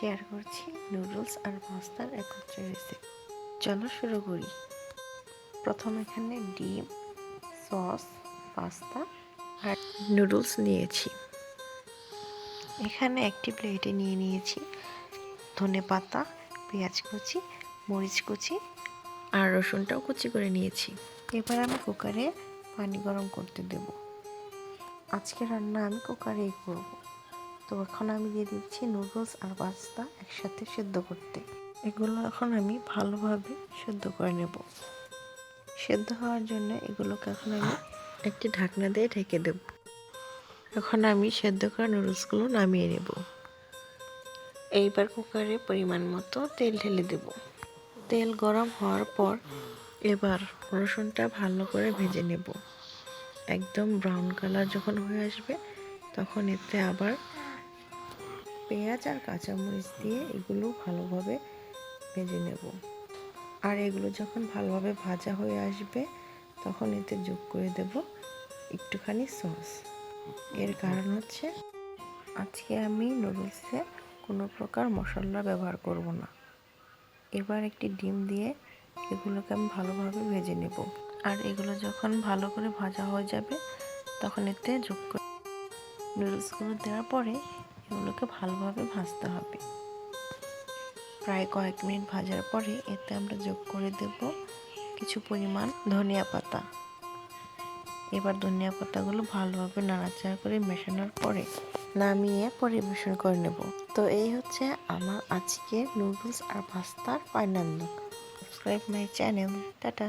Share করছি noodles আর পাস্তার একত্রে রেসিপি। চলো শুরু করি। প্রথম এখানে ডিম, সস, পাস্তা আর নুডলস নিয়েছি। এখানে একটি প্লেটে নিয়ে নিয়েছি ধনেপাতা, পেঁয়াজ কুচি, মরিচ কুচি আর রসুনটাও কুচি করে নিয়েছি। এবার আমি কুকারে পানি গরম করতে দেব। আজকে রান্না আমি কুকারেই করব। তো এখন আমি দিয়ে দিচ্ছি নুডলস আর পাস্তা একসাথে সেদ্ধ করতে। এগুলো এখন আমি ভালোভাবে সেদ্ধ করে নেব। সেদ্ধ হওয়ার জন্য এগুলোকে এখন আমি একটি ঢাকনা দিয়ে ঢেকে দেব। এখন আমি সেদ্ধ করা নুডলসগুলো নামিয়ে নেব। এইবার কুকারে পরিমাণ মতো তেল ঢেলে দেব। তেল গরম হওয়ার পর এবার রসুনটা ভালো করে ভেজে নেব। একদম ব্রাউন কালার যখন হয়ে আসবে তখন এতে আবার পেঁয়াজ আর কাঁচামরিচ দিয়ে এগুলো ভালোভাবে ভেজে নেব। আর এগুলো যখন ভালোভাবে ভাজা হয়ে আসবে তখন এতে যোগ করে দেব একটুখানি সস। এর কারণ হচ্ছে আজকে আমি নুডলসে কোনো প্রকার মশলা ব্যবহার করব না। এবার একটি ডিম দিয়ে এগুলোকে আমি ভালোভাবে ভেজে নেব। আর এগুলো যখন ভালো করে ভাজা হয়ে যাবে তখন এতে যোগ করে নুডলসগুলো দেওয়ার পরে এগুলোকে ভালোভাবে ভাজতে হবে। প্রায় কয়েক মিনিট ভাজার পরে এতে আমরা যোগ করে দেব কিছু পরিমাণ ধনিয়া পাতা। এবার ধনিয়া পাতাগুলো ভালোভাবে নাড়াচাড়া করে মেশানোর পরে নামিয়ে পরিবেশন করে নেব। তো এই হচ্ছে আমার আজকে নুডলস আর পাস্তার final look. Subscribe my channel. Tata.